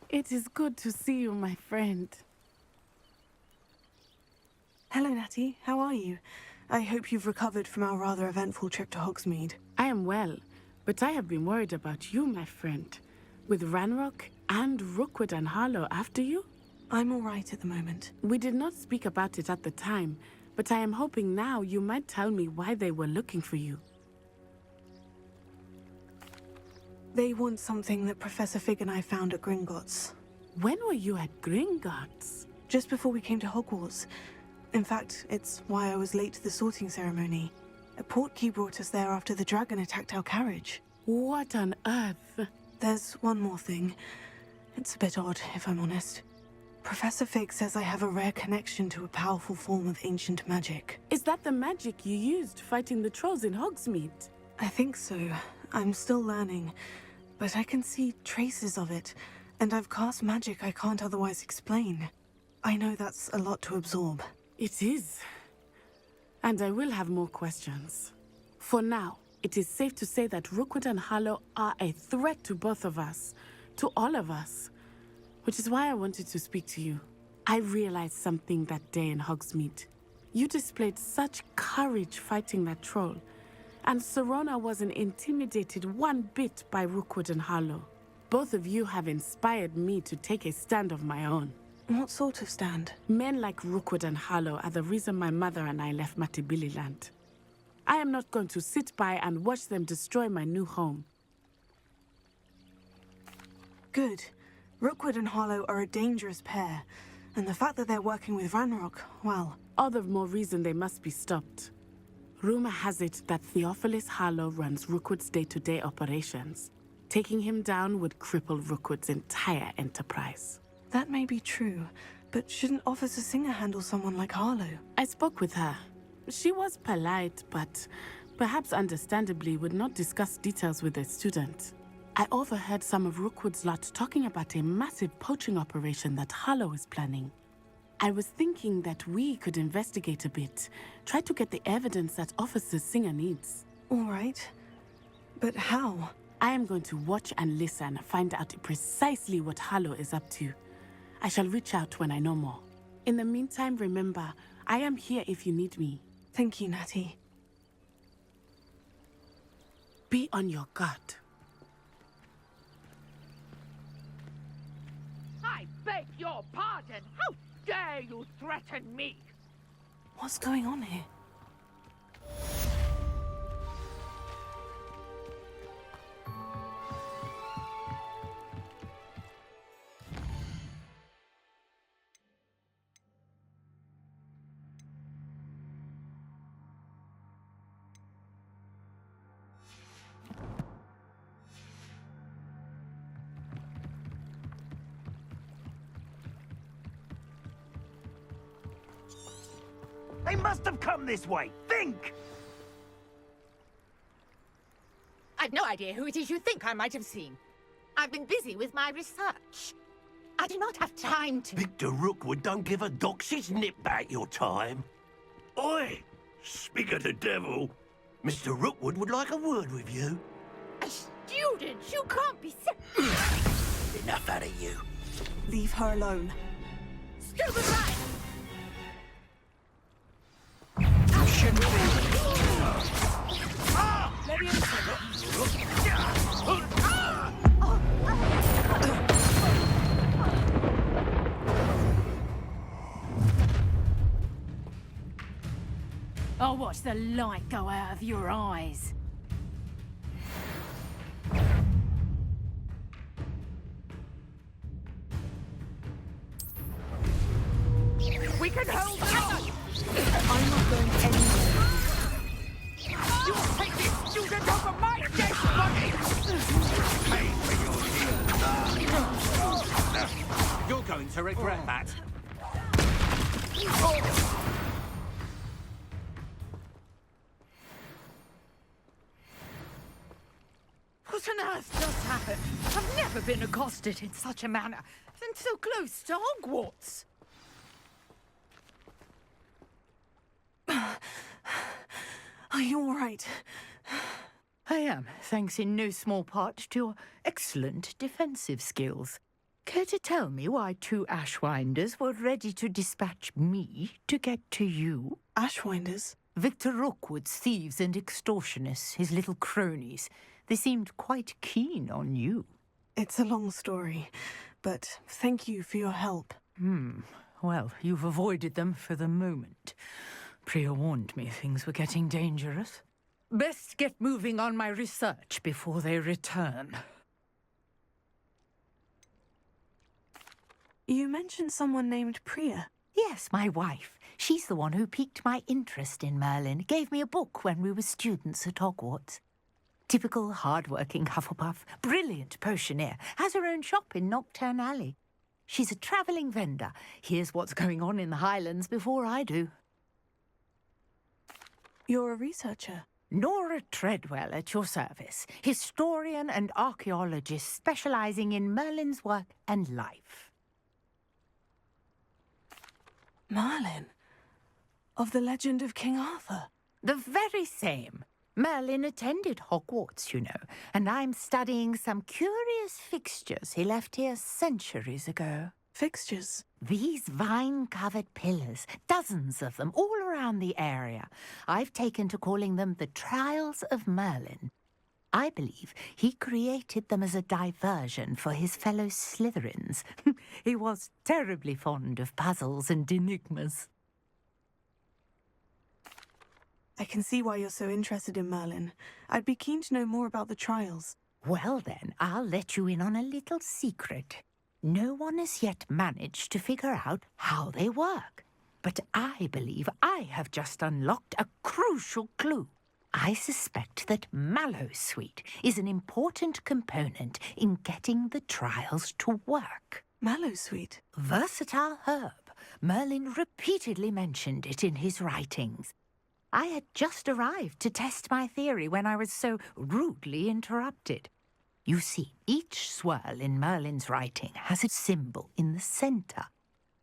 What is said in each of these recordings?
It is good to see you, my friend. Hello, Natty. How are you? I hope you've recovered from our rather eventful trip to Hogsmeade. I am well, but I have been worried about you, my friend. With Ranrock and Rookwood and Harlow after you? I'm all right at the moment. We did not speak about it at the time, but I am hoping now you might tell me why they were looking for you. They want something that Professor Fig and I found at Gringotts. When were you at Gringotts? Just before we came to Hogwarts. In fact, it's why I was late to the sorting ceremony. A portkey brought us there after the dragon attacked our carriage. What on earth? There's one more thing. It's a bit odd, if I'm honest. Professor Fig says I have a rare connection to a powerful form of ancient magic. Is that the magic you used fighting the trolls in Hogsmeade? I think so. I'm still learning, but I can see traces of it, and I've cast magic I can't otherwise explain. I know that's a lot to absorb. It is. And I will have more questions. For now, it is safe to say that Rookwood and Harlow are a threat to both of us, to all of us. Which is why I wanted to speak to you. I realized something that day in Hogsmeade. You displayed such courage fighting that troll, and Serona wasn't intimidated one bit by Rookwood and Harlow. Both of you have inspired me to take a stand of my own. What sort of stand? Men like Rookwood and Harlow are the reason my mother and I left Matabeleland. I am not going to sit by and watch them destroy my new home. Good. Rookwood and Harlow are a dangerous pair, and the fact that they're working with Ranrock, well... All the more reason they must be stopped. Rumor has it that Theophilus Harlow runs Rookwood's day-to-day operations. Taking him down would cripple Rookwood's entire enterprise. That may be true, but shouldn't Officer Singer handle someone like Harlow? I spoke with her. She was polite, but perhaps understandably would not discuss details with a student. I overheard some of Rookwood's lot talking about a massive poaching operation that Harlow is planning. I was thinking that we could investigate a bit, try to get the evidence that Officer Singer needs. All right. But how? I am going to watch and listen, find out precisely what Harlow is up to. I shall reach out when I know more. In the meantime, remember, I am here if you need me. Thank you, Natty. Be on your guard. I beg your pardon. How dare you threaten me? What's going on here? They must have come this way. Think! I've no idea who it is you think I might have seen. I've been busy with my research. I do not have time to... Victor Rookwood don't give a doxy's nip back your time. Oi! Speak of the devil. Mr. Rookwood would like a word with you. A student? You can't be... Enough out of you. Leave her alone. Stupid right! You shouldn't be... Let me in. I'll watch the light go out of your eyes. We can hold on! I'm not going anywhere. You will take this student over my dead body! Hey, when you're here. You're going to regret that. What on earth just happened? I've never been accosted in such a manner, and so close to Hogwarts. Are you all right? I am, thanks in no small part to your excellent defensive skills. Care to tell me why 2 Ashwinders were ready to dispatch me to get to you? Ashwinders? Victor Rookwood's thieves and extortionists, his little cronies. They seemed quite keen on you. It's a long story, but thank you for your help. Well, you've avoided them for the moment. Priya warned me things were getting dangerous. Best get moving on my research before they return. You mentioned someone named Priya. Yes, my wife. She's the one who piqued my interest in Merlin. Gave me a book when we were students at Hogwarts. Typical hard-working Hufflepuff, brilliant potioneer, has her own shop in Nocturne Alley. She's a travelling vendor. Hears what's going on in the Highlands before I do. You're a researcher. Nora Treadwell at your service, historian and archaeologist specialising in Merlin's work and life. Merlin? Of the legend of King Arthur? The very same. Merlin attended Hogwarts, you know, and I'm studying some curious fixtures he left here centuries ago. Fixtures? These vine-covered pillars, dozens of them, all around the area. I've taken to calling them the Trials of Merlin. I believe he created them as a diversion for his fellow Slytherins. He was terribly fond of puzzles and enigmas. I can see why you're so interested in Merlin. I'd be keen to know more about the trials. Well then, I'll let you in on a little secret. No one has yet managed to figure out how they work. But I believe I have just unlocked a crucial clue. I suspect that Mallowsweet is an important component in getting the trials to work. Mallowsweet? Versatile herb. Merlin repeatedly mentioned it in his writings. I had just arrived to test my theory when I was so rudely interrupted. You see, each swirl in Merlin's writing has a symbol in the centre.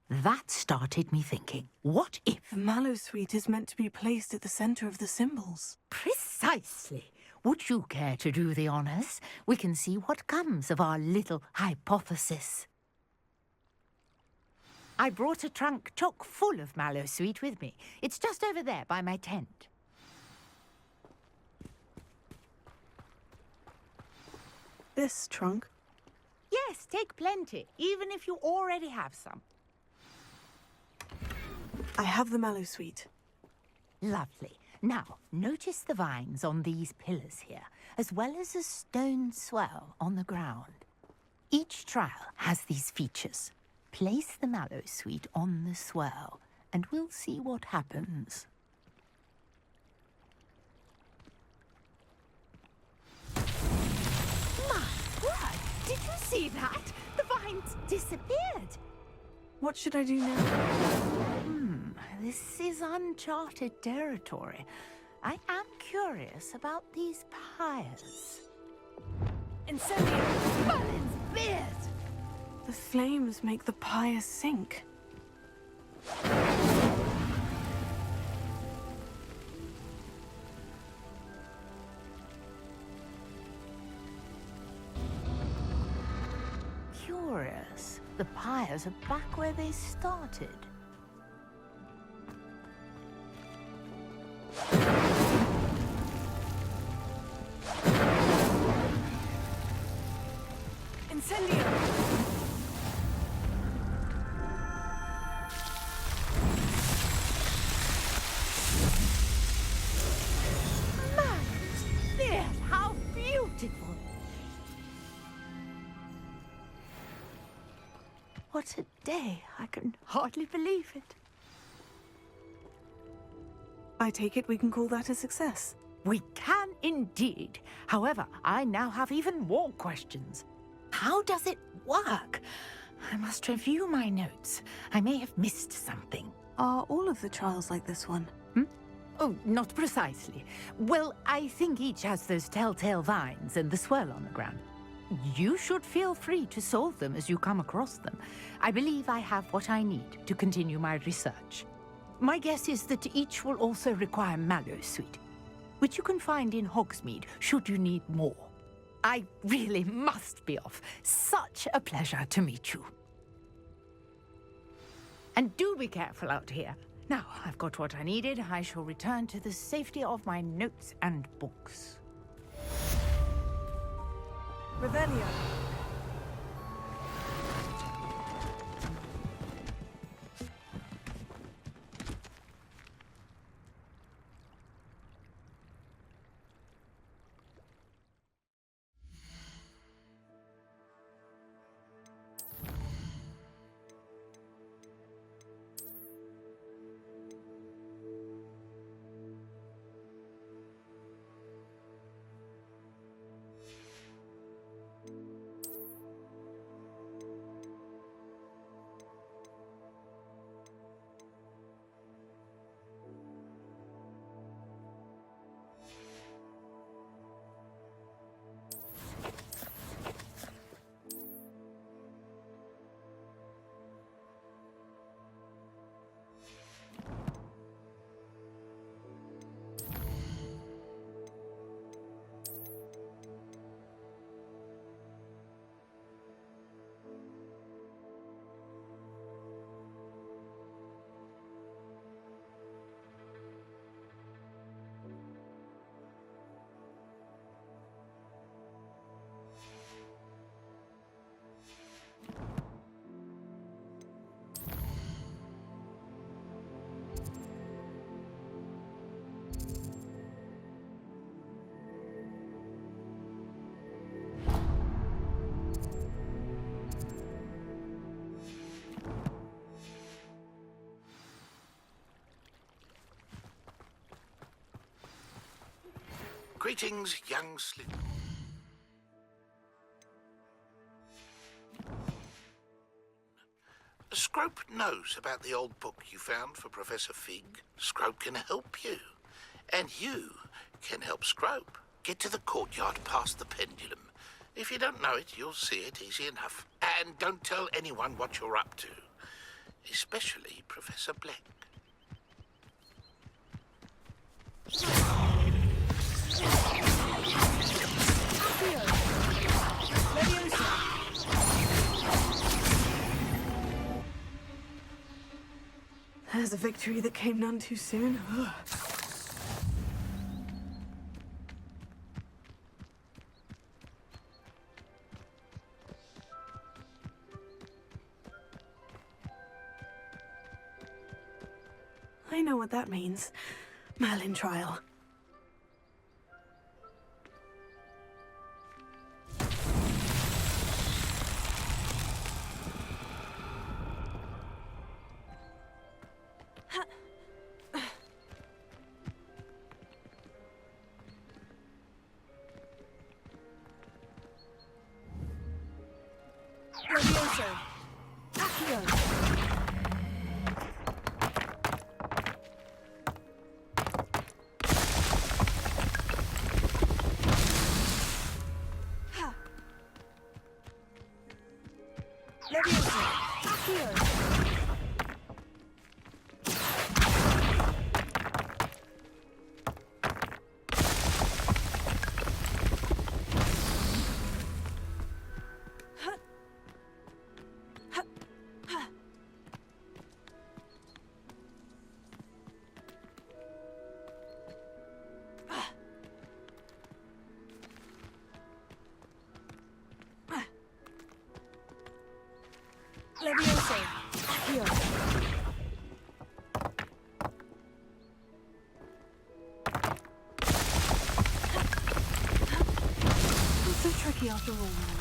That started me thinking, what if... The Mallowsweet is meant to be placed at the centre of the symbols. Precisely. Would you care to do the honours? We can see what comes of our little hypothesis. I brought a trunk chock full of Mallowsweet with me. It's just over there by my tent. This trunk? Yes, take plenty, even if you already have some. I have the Mallowsweet. Lovely. Now, notice the vines on these pillars here, as well as a stone swell on the ground. Each trial has these features. Place the Mallowsweet on the swell, and we'll see what happens. My word! Did you see that? The vines disappeared. What should I do now? This is uncharted territory. I am curious about these pyres. Incendio! Merlin's beard! The flames make the pyre sink. Curious. The pyres are back where they started. Incendio! Merlin's beard! How beautiful! What a day! I can hardly believe it. I take it we can call that a success. We can indeed. However, I now have even more questions. How does it work? I must review my notes. I may have missed something. Are all of the trials like this one? Oh, not precisely. Well, I think each has those telltale vines and the swirl on the ground. You should feel free to solve them as you come across them. I believe I have what I need to continue my research. My guess is that each will also require Mallowsweet, which you can find in Hogsmeade should you need more. I really must be off. Such a pleasure to meet you. And do be careful out here. Now, I've got what I needed. I shall return to the safety of my notes and books. Revelio. Greetings, young sleuth. Scrope knows about the old book you found for Professor Fig. Scrope can help you. And you can help Scrope. Get to the courtyard past the pendulum. If you don't know it, you'll see it easy enough. And don't tell anyone what you're up to. Especially Professor Black. There's a victory that came none too soon. Ugh. I know what that means. Merlin trial. Levioso. Accio. It's so tricky after all.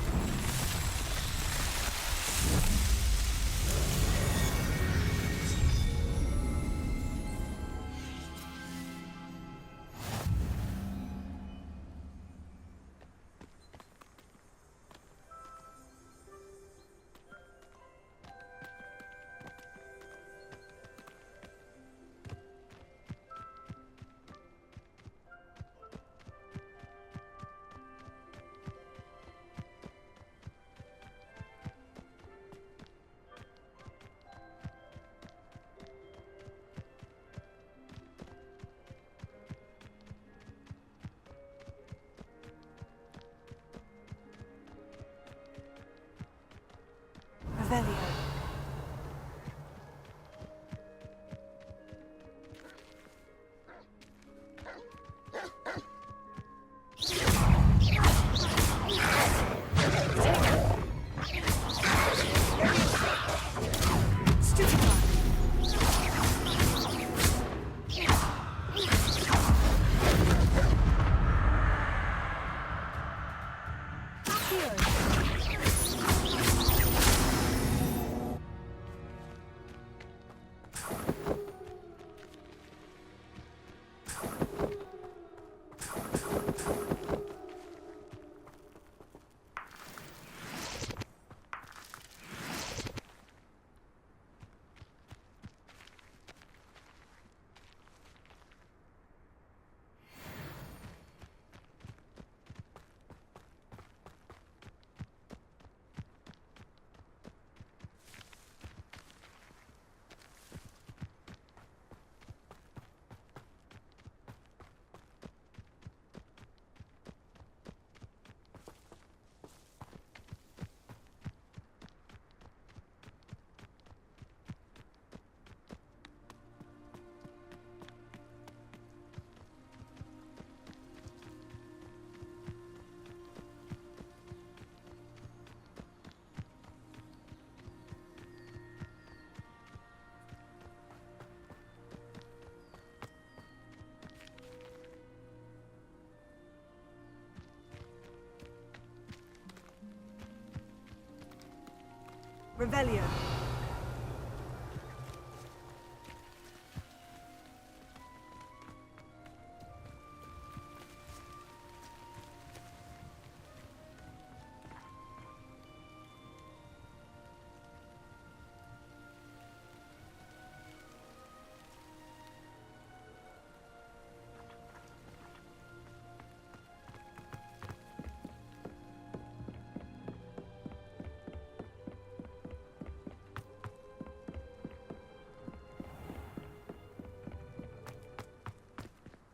Revelio.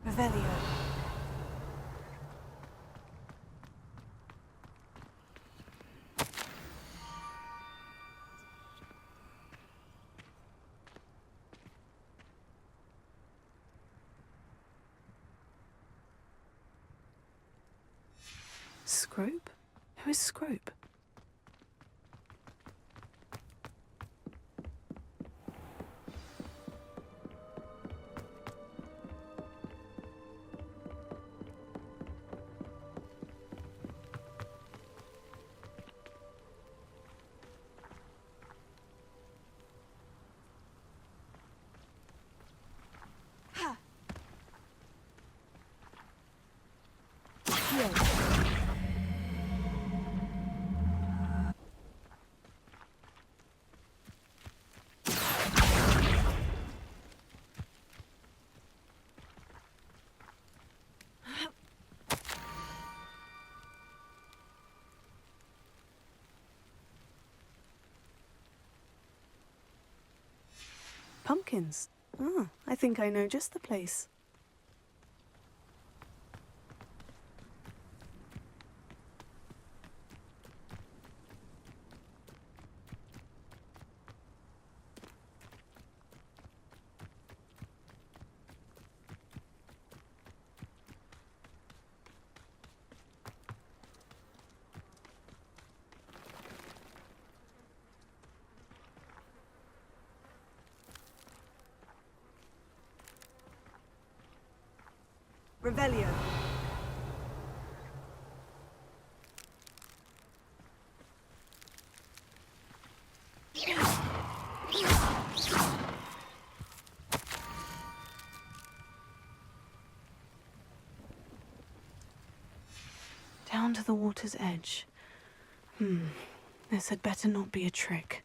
Revelio. Scrope? Who is Scrope? Pumpkins. Ah, I think I know just the place. Revelio. Down to the water's edge. This had better not be a trick.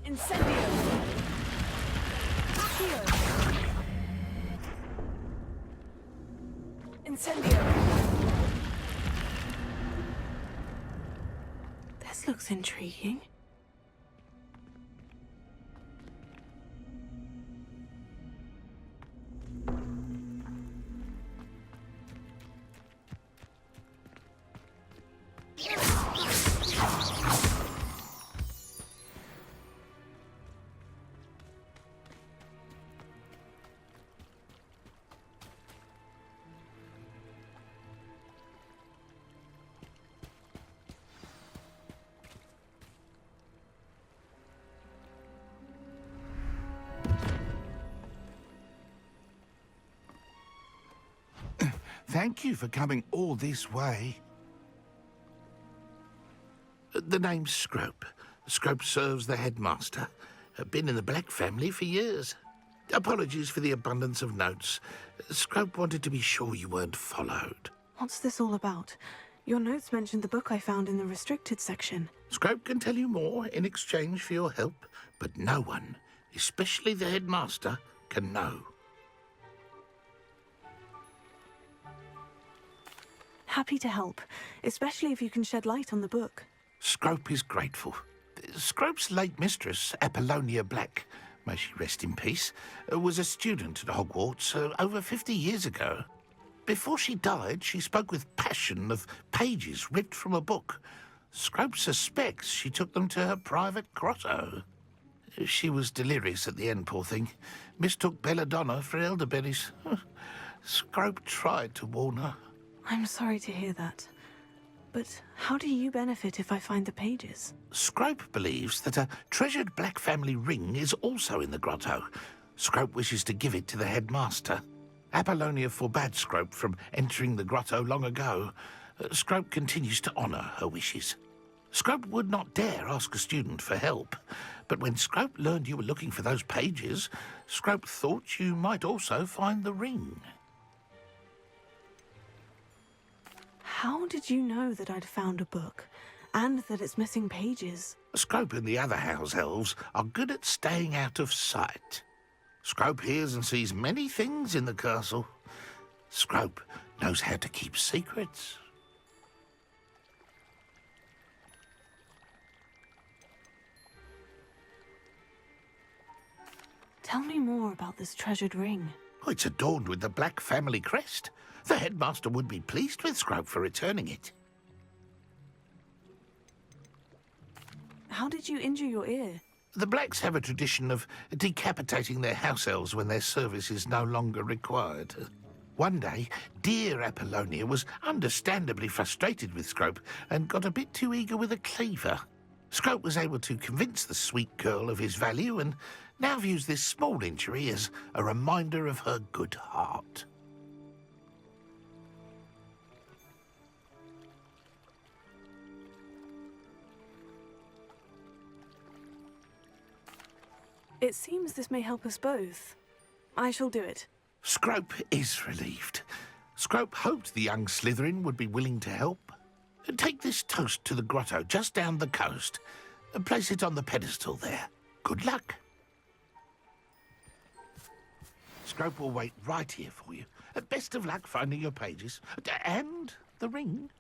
Incendio! Accio! Incendio! This looks intriguing. Thank you for coming all this way. The name's Scrope. Scrope serves the headmaster. Been in the Black family for years. Apologies for the abundance of notes. Scrope wanted to be sure you weren't followed. What's this all about? Your notes mentioned the book I found in the restricted section. Scrope can tell you more in exchange for your help, but no one, especially the headmaster, can know. Happy to help, especially if you can shed light on the book. Scrope is grateful. Scrope's late mistress, Apollonia Black, may she rest in peace, was a student at Hogwarts over 50 years ago. Before she died, she spoke with passion of pages ripped from a book. Scrope suspects she took them to her private grotto. She was delirious at the end, poor thing. Mistook belladonna for elderberries. Scrope tried to warn her. I'm sorry to hear that. But how do you benefit if I find the pages? Scrope believes that a treasured Black family ring is also in the grotto. Scrope wishes to give it to the headmaster. Apollonia forbade Scrope from entering the grotto long ago. Scrope continues to honour her wishes. Scrope would not dare ask a student for help, but when Scrope learned you were looking for those pages, Scrope thought you might also find the ring. How did you know that I'd found a book, and that it's missing pages? Scrope and the other house elves are good at staying out of sight. Scrope hears and sees many things in the castle. Scrope knows how to keep secrets. Tell me more about this treasured ring. Oh, it's adorned with the Black family crest. The headmaster would be pleased with Scrope for returning it. How did you injure your ear? The Blacks have a tradition of decapitating their house elves when their service is no longer required. One day, dear Apollonia was understandably frustrated with Scrope and got a bit too eager with a cleaver. Scrope was able to convince the sweet girl of his value and now views this small injury as a reminder of her good heart. It seems this may help us both. I shall do it. Scrope is relieved. Scrope hoped the young Slytherin would be willing to help. Take this toast to the grotto just down the coast and place it on the pedestal there. Good luck. Scrope will wait right here for you. Best of luck finding your pages. And the ring.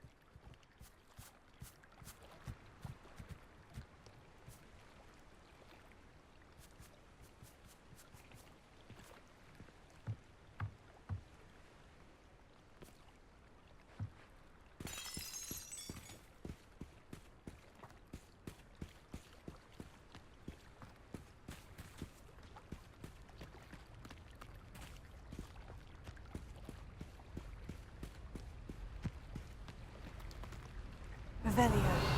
Revelio.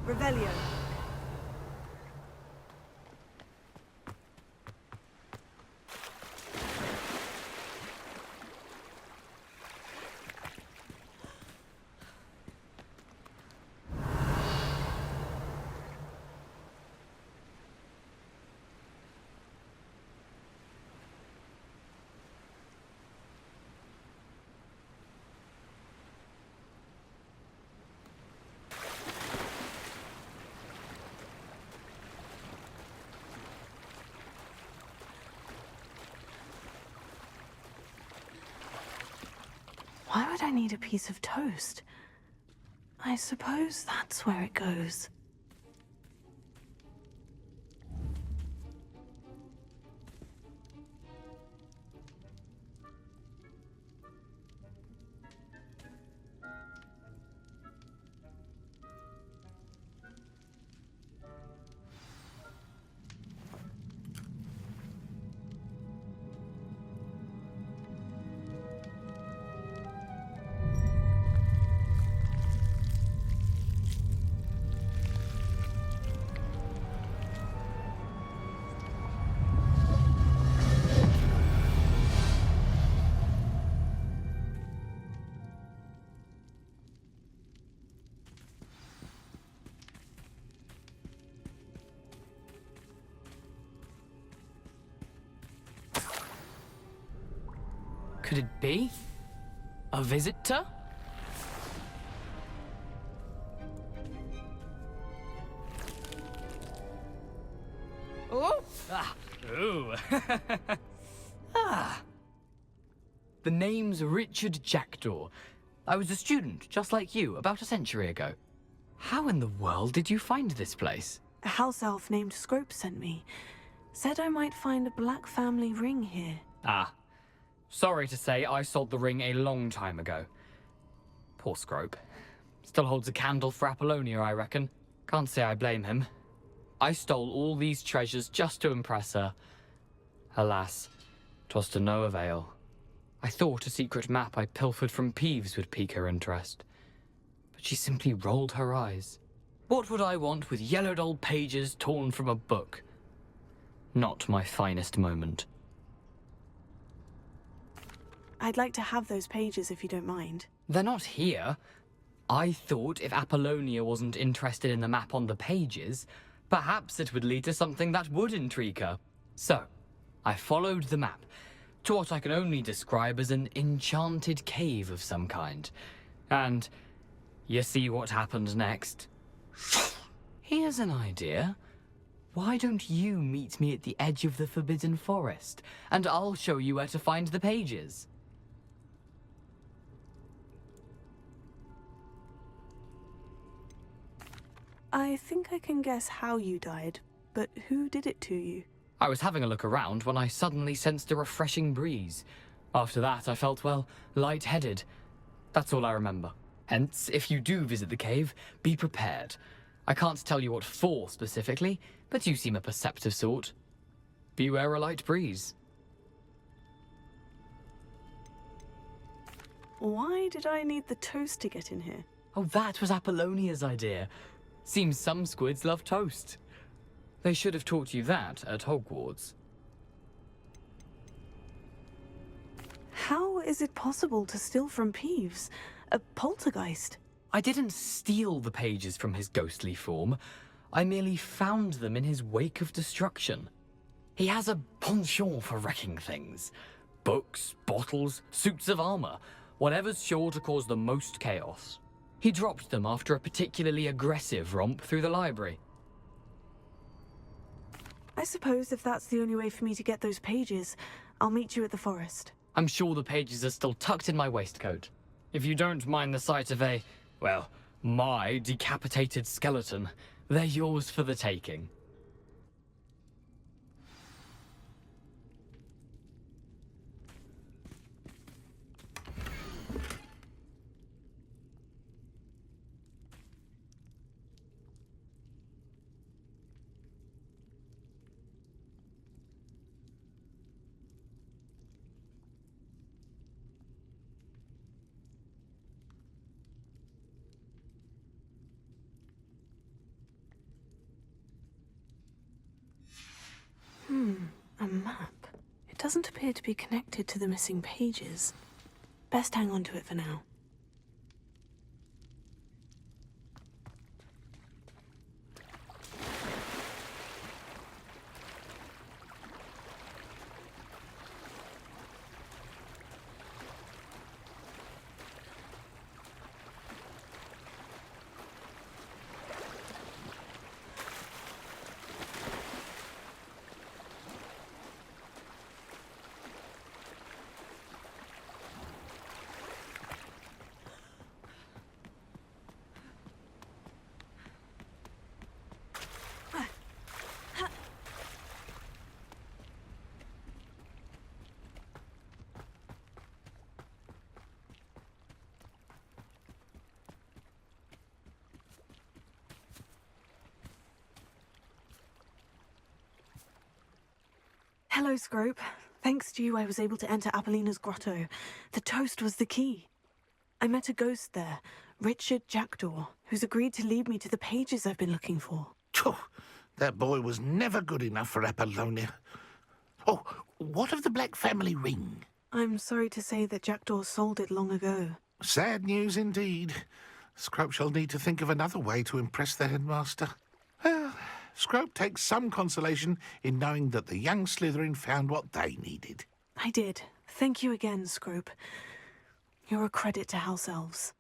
Revelio. Why would I need a piece of toast? I suppose that's where it goes. Could it be? A visitor? Oh! Ah! Ooh! Ah! The name's Richard Jackdaw. I was a student, just like you, about a century ago. How in the world did you find this place? A house elf named Scrope sent me. Said I might find a black family ring here. Ah. Sorry to say, I sold the ring a long time ago. Poor Scrope. Still holds a candle for Apollonia, I reckon. Can't say I blame him. I stole all these treasures just to impress her. Alas, 'twas to no avail. I thought a secret map I pilfered from Peeves would pique her interest. But she simply rolled her eyes. What would I want with yellowed old pages torn from a book? Not my finest moment. I'd like to have those pages if you don't mind. They're not here. I thought if Apollonia wasn't interested in the map on the pages, perhaps it would lead to something that would intrigue her. So, I followed the map to what I can only describe as an enchanted cave of some kind. And you see what happened next? Here's an idea. Why don't you meet me at the edge of the Forbidden Forest, and I'll show you where to find the pages? I think I can guess how you died, but who did it to you? I was having a look around when I suddenly sensed a refreshing breeze. After that, I felt, well, lightheaded. That's all I remember. Hence, if you do visit the cave, be prepared. I can't tell you what for specifically, but you seem a perceptive sort. Beware a light breeze. Why did I need the toast to get in here? Oh, that was Apollonia's idea. Seems some squids love toast. They should have taught you that at Hogwarts. How is it possible to steal from Peeves? A poltergeist? I didn't steal the pages from his ghostly form. I merely found them in his wake of destruction. He has a penchant for wrecking things. Books, bottles, suits of armor, whatever's sure to cause the most chaos. He dropped them after a particularly aggressive romp through the library. I suppose if that's the only way for me to get those pages, I'll meet you at the forest. I'm sure the pages are still tucked in my waistcoat. If you don't mind the sight of a, well, my decapitated skeleton, they're yours for the taking. doesn't appear to be connected to the missing pages. Best hang on to it for now. Hello, Scrope. Thanks to you, I was able to enter Apollina's grotto. The toast was the key. I met a ghost there, Richard Jackdaw, who's agreed to lead me to the pages I've been looking for. Phew, that boy was never good enough for Apollonia. Oh, what of the Black family ring? I'm sorry to say that Jackdaw sold it long ago. Sad news indeed. Scrope shall need to think of another way to impress the headmaster. Well, Scrope takes some consolation in knowing that the young Slytherin found what they needed. I did. Thank you again, Scrope. You're a credit to House Elves.